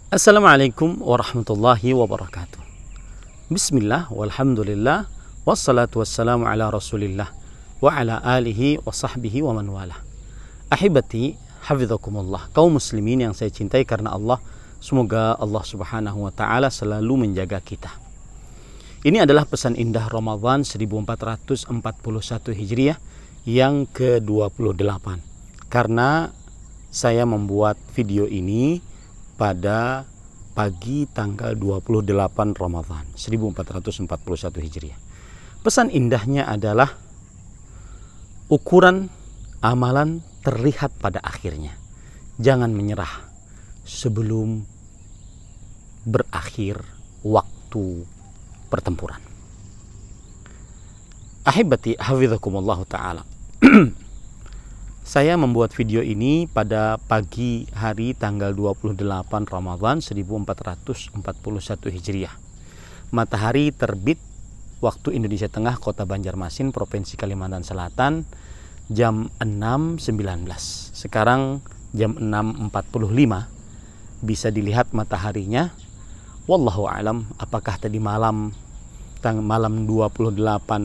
Assalamualaikum warahmatullahi wabarakatuh. Bismillah, walhamdulillah, wassalatu wassalamu ala rasulillah, wa ala alihi wa sahbihi wa man wala. Ahibati, hafidhakumullah, kaum muslimin yang saya cintai karena Allah, semoga Allah subhanahu wa ta'ala selalu menjaga kita. Ini adalah pesan indah Ramadan 1441 Hijriah yang ke-28. Karena saya membuat video ini pada pagi tanggal 28 Ramadan 1441 Hijriah. Pesan indahnya adalah ukuran amalan terlihat pada akhirnya. Jangan menyerah sebelum berakhir waktu pertempuran. Ahibati hafidhakumullah ta'ala. Saya membuat video ini pada pagi hari tanggal 28 Ramadan 1441 Hijriah. Matahari terbit waktu Indonesia Tengah, Kota Banjarmasin, Provinsi Kalimantan Selatan, jam 6.19. Sekarang jam 6.45 bisa dilihat mataharinya. Wallahu a'lam apakah tadi malam 28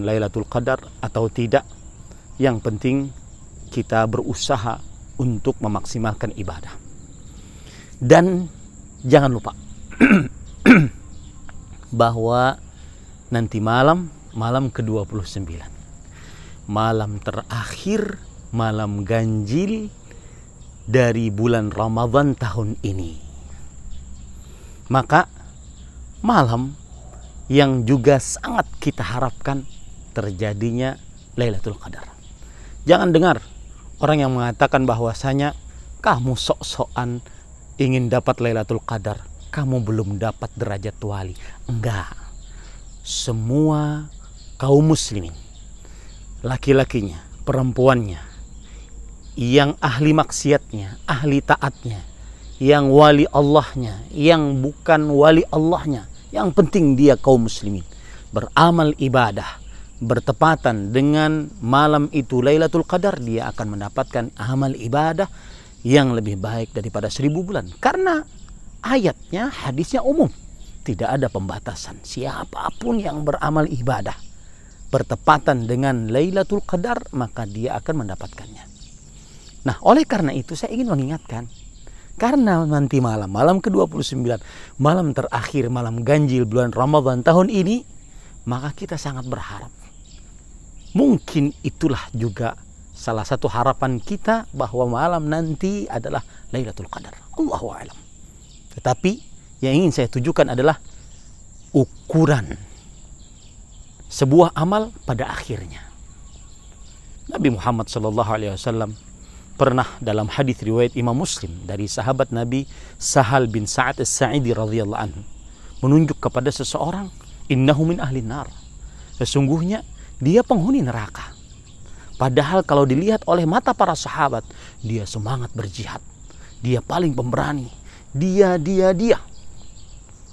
Lailatul Qadar atau tidak. Yang penting kita berusaha untuk memaksimalkan ibadah. Dan jangan lupa bahwa nanti malam ke-29, malam terakhir, malam ganjil dari bulan Ramadan tahun ini. Maka malam yang juga sangat kita harapkan terjadinya Lailatul Qadar. Jangan dengar orang yang mengatakan bahwasanya kamu sok-sokan ingin dapat Lailatul Qadar, kamu belum dapat derajat wali. Enggak. Semua kaum muslimin, laki-lakinya, perempuannya, yang ahli maksiatnya, ahli taatnya, yang wali Allahnya, yang bukan wali Allahnya, yang penting dia kaum muslimin beramal ibadah bertepatan dengan malam itu Lailatul Qadar, dia akan mendapatkan amal ibadah yang lebih baik daripada 1000 bulan. Karena ayatnya, hadisnya umum, tidak ada pembatasan. Siapapun yang beramal ibadah bertepatan dengan Lailatul Qadar, maka dia akan mendapatkannya. Nah, oleh karena itu saya ingin mengingatkan, karena nanti malam ke-29, malam terakhir, malam ganjil bulan Ramadan tahun ini, maka kita sangat berharap. Mungkin itulah juga salah satu harapan kita bahwa malam nanti adalah Lailatul Qadar. Allahu a'lam. Tetapi yang ingin saya tujukan adalah ukuran sebuah amal pada akhirnya. Nabi Muhammad SAW pernah dalam hadis riwayat Imam Muslim dari sahabat Nabi Sahal bin Sa'ad As-Sa'idi radhiyallahu anhu menunjuk kepada seseorang, innahu min ahli nar. Sesungguhnya dia penghuni neraka. Padahal kalau dilihat oleh mata para sahabat, dia semangat berjihad. Dia paling pemberani. Dia.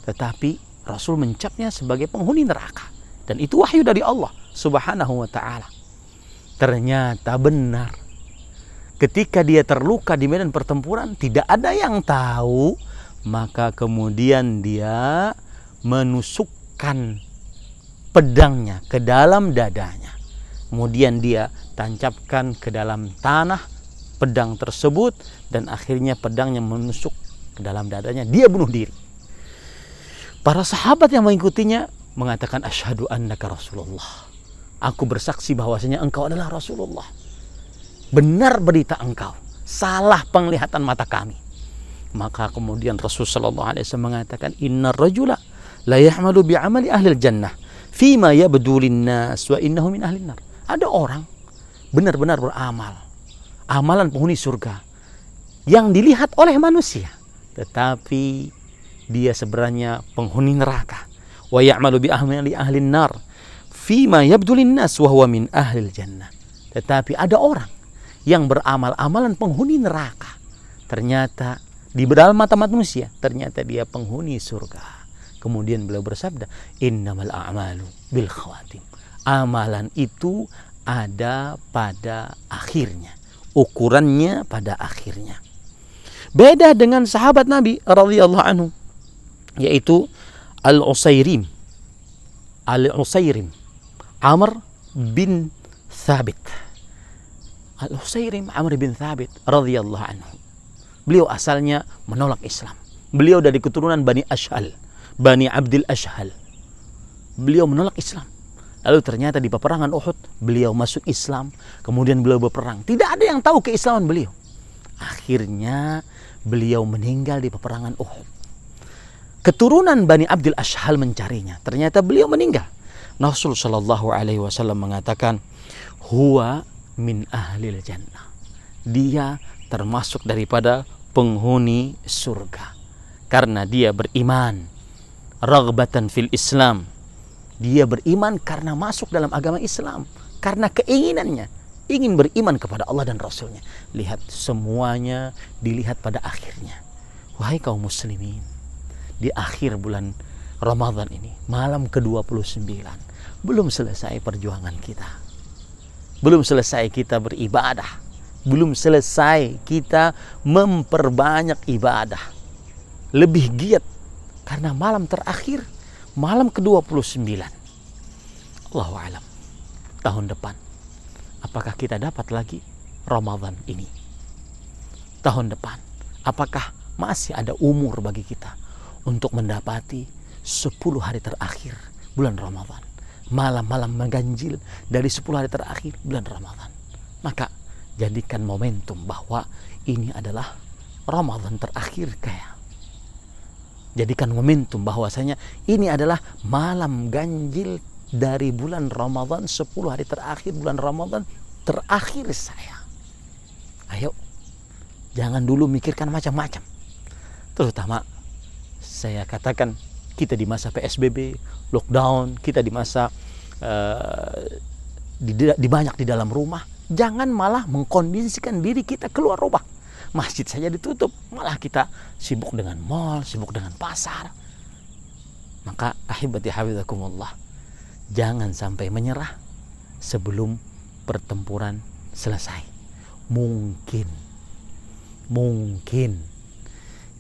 Tetapi Rasul mencapnya sebagai penghuni neraka. Dan itu wahyu dari Allah subhanahu wa ta'ala. Ternyata benar. Ketika dia terluka di medan pertempuran, tidak ada yang tahu. Maka kemudian dia menusukkan pedangnya ke dalam dadanya. Kemudian dia tancapkan ke dalam tanah pedang tersebut, dan akhirnya pedangnya menusuk ke dalam dadanya. Dia bunuh diri. Para sahabat yang mengikutinya mengatakan, asyhadu annaka Rasulullah. Aku bersaksi bahwasanya engkau adalah Rasulullah. Benar berita engkau, salah penglihatan mata kami. Maka kemudian Rasulullah SAW mengatakan, innar rajula la ya'malu bi'amali ahli jannah fima yabdulin nas wa innahu min ahli nar. Ada orang benar-benar beramal, amalan penghuni surga yang dilihat oleh manusia, tetapi dia sebenarnya penghuni neraka. Wa ya'malu bi amali ahli nar fima yabdulin nas wa huwa min ahli jannah. Tetapi ada orang yang beramal amalan penghuni neraka, ternyata di dalam mata manusia ternyata dia penghuni surga. Kemudian beliau bersabda, innamal a'malu bil khawatim. Amalan itu ada pada akhirnya. Ukurannya pada akhirnya. Beda dengan sahabat Nabi radhiyallahu anhu. yaitu Al-Usairim. Al-Usairim Amr bin Thabit. Al-Usairim Amr bin Thabit radhiyallahu anhu. Beliau asalnya menolak Islam. Beliau dari keturunan Bani Ashhal, Bani Abdil Ashhal. Beliau menolak Islam. Lalu ternyata di peperangan Uhud beliau masuk Islam, kemudian beliau berperang. Tidak ada yang tahu keislaman beliau. Akhirnya beliau meninggal di peperangan Uhud. Keturunan Bani Abdil Ashhal mencarinya. Ternyata beliau meninggal. Rasul sallallahu alaihi wasallam mengatakan, "Huwa min ahlil jannah." Dia termasuk daripada penghuni surga. Karena dia beriman. Raghbatan fil Islam. Dia beriman karena masuk dalam agama Islam. Karena keinginannya. Ingin beriman kepada Allah dan Rasulnya. Lihat, semuanya dilihat pada akhirnya. Wahai kaum muslimin, di akhir bulan Ramadan ini, malam ke-29, belum selesai perjuangan kita. Belum selesai kita beribadah. Belum selesai kita memperbanyak ibadah. Lebih giat karena malam terakhir, malam ke-29. Allahu a'lam. Tahun depan, apakah kita dapat lagi Ramadan ini? Tahun depan, apakah masih ada umur bagi kita untuk mendapati 10 hari terakhir bulan Ramadan? Malam-malam mengganjil dari 10 hari terakhir bulan Ramadan. Maka jadikan momentum bahwa ini adalah Ramadan terakhir kayak. Jadikan momentum bahwasanya ini adalah malam ganjil dari bulan Ramadan, 10 hari terakhir bulan Ramadan terakhir saya. Ayo, jangan dulu mikirkan macam-macam. Terutama saya katakan kita di masa PSBB, lockdown, kita di masa banyak di dalam rumah. Jangan malah mengkondisikan diri kita keluar rumah. Masjid saja ditutup, malah kita sibuk dengan mall, sibuk dengan pasar. Maka ahibati hafizakumullah, jangan sampai menyerah sebelum pertempuran selesai. Mungkin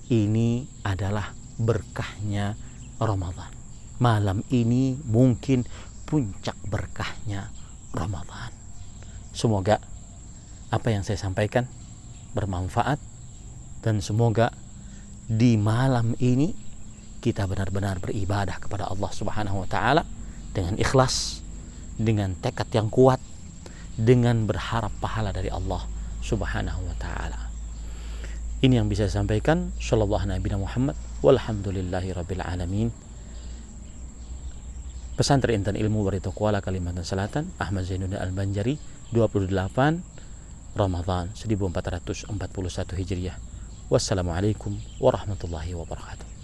ini adalah berkahnya Ramadan. Malam ini mungkin puncak berkahnya Ramadan. Semoga apa yang saya sampaikan bermanfaat, dan semoga di malam ini kita benar-benar beribadah kepada Allah Subhanahu wa taala dengan ikhlas, dengan tekad yang kuat, dengan berharap pahala dari Allah Subhanahu wa taala. Ini yang bisa saya sampaikan. Shallallahu Nabi Muhammad walhamdulillahi rabbil alamin. Pesantren Intan Ilmu Barito Kuala Kalimantan Selatan, Ahmad Zainuddin Al-Banjari, 28 Ramadan 1441 Hijriah. Wassalamualaikum warahmatullahi wabarakatuh.